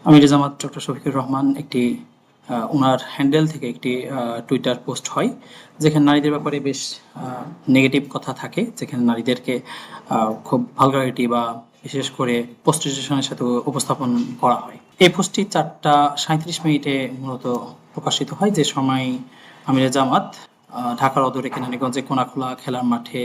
আমির জামাত doctor Shafiqur Rahman একটি ওনার handle থেকে একটি টুইটার পোস্ট হয় যেখানে নারীদের ব্যাপারে বেশ নেগেটিভ কথা থাকে, যেখানে নারীদেরকে খুব ভালগারিটি বা বিশেষ করে প্রস্টিটিউশনের সাথে উপস্থাপন করা হয়। এই পোস্টটি 4:37 মূলত প্রকাশিত হয়, যে সময় আমির জামাত ঢাকার অদূরে কেরানীগঞ্জে কোনাখোলা খেলার মাঠে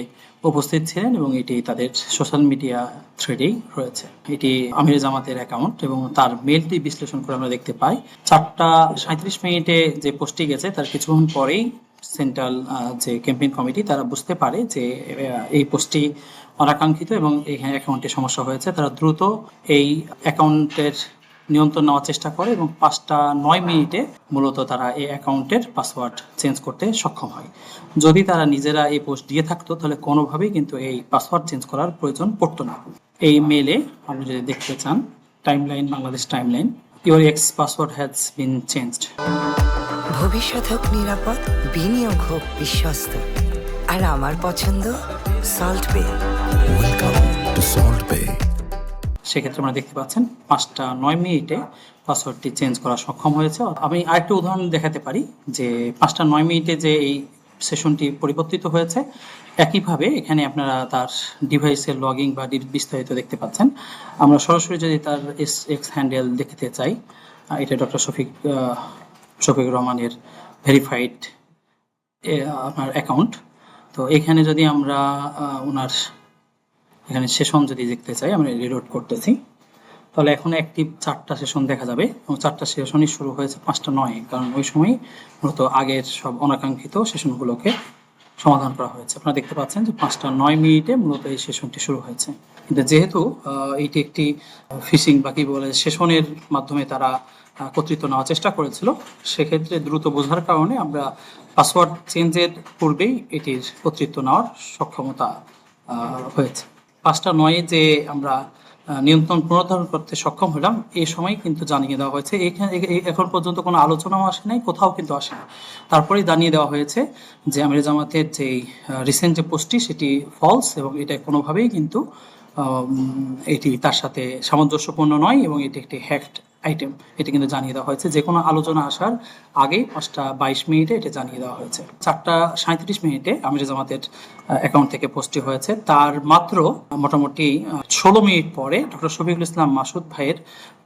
উপস্থিত ছিলেন এবং এটি তাদের সোশ্যাল মিডিয়া থ্রেডেই রয়েছে। এটি আমির জামাতের অ্যাকাউন্ট এবং তার মেলটি বিশ্লেষণ করে আমরা দেখতে পাই 4:37 যে পোস্টটি গেছে তার কিছুক্ষণ পরেই সেন্ট্রাল যে ক্যাম্পেইন কমিটি তারা বুঝতে পারে যে এই পোস্টটি অনাকাঙ্ক্ষিত এবং এই অ্যাকাউন্টে সমস্যা হয়েছে। তারা দ্রুত এই অ্যাকাউন্টের নিয়ন্ত্রণ নেওয়ার চেষ্টা করে এবং 5:09 মূলত তারা এই অ্যাকাউন্টের পাসওয়ার্ড চেঞ্জ করতে সক্ষম হয়। যদি তারা নিজেরা এই পোস্ট দিয়ে থাকতো তাহলে কোনোভাবেই কিন্তু এই পাসওয়ার্ড চেঞ্জ করার প্রয়োজন পড়তো না। এই মেলে আপনি যদি দেখতে চান, timeline, Bangladesh timeline, your x password has been changed. ভবিষ্যৎ হোক নিরাপদ, বিনিয়োগ হোক বিশ্বস্ত, আর আমার পছন্দ সল্ট বে। ওয়েলকাম টু সল্ট বে। সেক্ষেত্রে আমরা দেখতে পাচ্ছেন 5:09 পাসওয়ার্ডটি চেঞ্জ করা সক্ষম হয়েছে। আমি আরেকটা উদাহরণ দেখাতে পারি যে 5:09 যে এই সেশনটি পরিবর্তিত হয়েছে, একইভাবে এখানে আপনারা তার ডিভাইসের লগইন বা বিস্তারিত দেখতে পাচ্ছেন। আমরা সরাসরি যদি তার এক্স হ্যান্ডেল দেখতে চাই, এটা ডক্টর শফিকুর রহমানের ভেরিফাইড আপনার অ্যাকাউন্ট। তো এখানে যদি আমরা ওনার এখানে সেশন যদি দেখতে চাই, আমরা রিলোড করতেছি, তাহলে এখন অ্যাক্টিভ 4টা সেশন দেখা যাবে এবং 4টা সেশনই শুরু হয়েছে 5:09, কারণ ওই সময় মূলত আগের সব অনাকাঙ্ক্ষিত সেশনগুলোকে সমাধান করা হয়েছে। আপনারা দেখতে পাচ্ছেন যে 5:09 মূলত এই সেশনটি শুরু হয়েছে। কিন্তু যেহেতু এইটি একটি ফিশিং বা কি বলে সেশনের মাধ্যমে তারা কর্তৃত্ব নেওয়ার চেষ্টা করেছিল, সেক্ষেত্রে দ্রুত বোঝার কারণে আমরা পাসওয়ার্ড চেঞ্জের পূর্বেই এটির কর্তৃত্ব নেওয়ার সক্ষমতা হয়েছে। 5:09 যে আমরা নিয়ন্ত্রণ পুনরুদ্ধার করতে সক্ষম হলাম, এই সময় কিন্তু জানিয়ে দেওয়া হয়েছে। এখন পর্যন্ত কোনো আলোচনাও আসে নাই, কোথাও কিন্তু আসে না। তারপরেই জানিয়ে দেওয়া হয়েছে যে আমির জামাতের যে রিসেন্ট যে পোস্টটি সেটি ফলস এবং এটা কোনোভাবেই কিন্তু এটি তার সাথে সামঞ্জস্যপূর্ণ নয় এবং এটি একটি হ্যাকড আইটেম। এটি কিন্তু জানিয়ে দেওয়া হয়েছে, যে কোনো আলোচনা আসার আগেই 5:22 এটা জানিয়ে দেওয়া হয়েছে। 4:37 আমির জামাতের অ্যাকাউন্ট থেকে পোস্টটি হয়েছে। তার মাত্র মোটামুটি 16 মিনিট পরে ডক্টর শফিকুল ইসলাম মাসুদ ভাইয়ের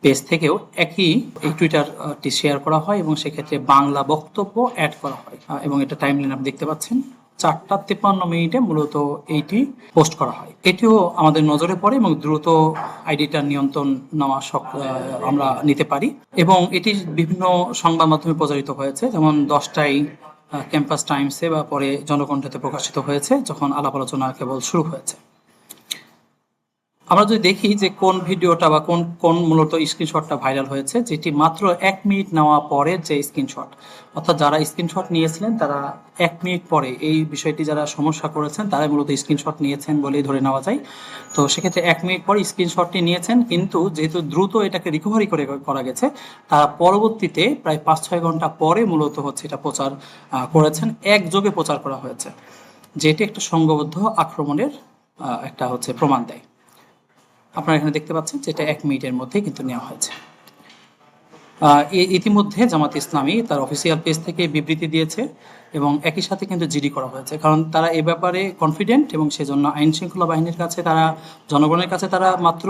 পেজ থেকেও এই টুইটারটি শেয়ার করা হয় এবং সেক্ষেত্রে বাংলা বক্তব্য অ্যাড করা হয় এবং এটা টাইমলাইন আপনি দেখতে পাচ্ছেন। 4:53 মূলত এইটি পোস্ট করা হয়। এটিও আমাদের নজরে পড়ে এবং দ্রুত আইডিটার নিয়ন্ত্রণ নেওয়া আমরা নিতে পারি এবং এটি বিভিন্ন সংবাদ মাধ্যমে প্রচারিত হয়েছে, যেমন 10টায় ক্যাম্পাস টাইমসে বা পরে জনকণ্ঠে প্রকাশিত হয়েছে যখন আলাপ আলোচনা কেবল শুরু হয়েছে। আমরা যদি দেখি যে কোন ভিডিওটা বা কোন মূলত স্ক্রিনশটটা ভাইরাল হয়েছে, যেটি মাত্র 1 মিনিট নেওয়া পরের যে স্ক্রিনশট, অর্থাৎ যারা স্ক্রিনশট নিয়েছিলেন তারা 1 মিনিট পরে এই বিষয়টি যারা সমস্যা করেছেন তারা মূলত স্ক্রিনশট নিয়েছেন বলেই ধরে নেওয়া যায়। তো সেক্ষেত্রে 1 মিনিট পরে স্ক্রিনশটটি নিয়েছেন, কিন্তু যেহেতু দ্রুত এটাকে রিকভারি করা গেছে, তারা পরবর্তীতে প্রায় 5-6 ঘন্টা পরে মূলত এটা প্রচার করেছেন, একযোগে প্রচার করা হয়েছে, যেটি একটা সংঘবদ্ধ আক্রমণের একটা প্রমাণ দেয়। আপনারা এখানে দেখতে পাচ্ছেন যে এটা 1 মিনিটের মধ্যে কিন্তু নেওয়া হয়েছে। ইতিমধ্যে জামাত ইসলামী তার অফিসিয়াল পেজ থেকে বিবৃতি দিয়েছে এবং একই সাথে কিন্তু জিডি করা হয়েছে, কারণ তারা এ ব্যাপারে কনফিডেন্ট এবং সেজন্য আইন শৃঙ্খলা বাহিনীর কাছে তারা, জনগণের কাছে তারা মাত্র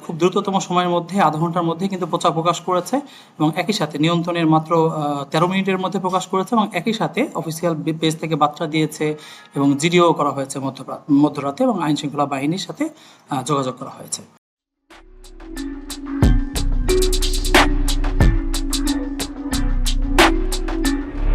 খুব দ্রুততম সময়ের মধ্যে, আধা ঘন্টার মধ্যে কিন্তু প্রকাশ করেছে এবং একই সাথে নিয়ন্ত্রণের মাত্র 13 মিনিটের মধ্যে প্রকাশ করেছে এবং একই সাথে অফিসিয়াল পেজ থেকে বার্তা দিয়েছে এবং জিডিও করা হয়েছে মধ্যরাতে এবং আইন শৃঙ্খলা বাহিনীর সাথে যোগাযোগ করা হয়েছে।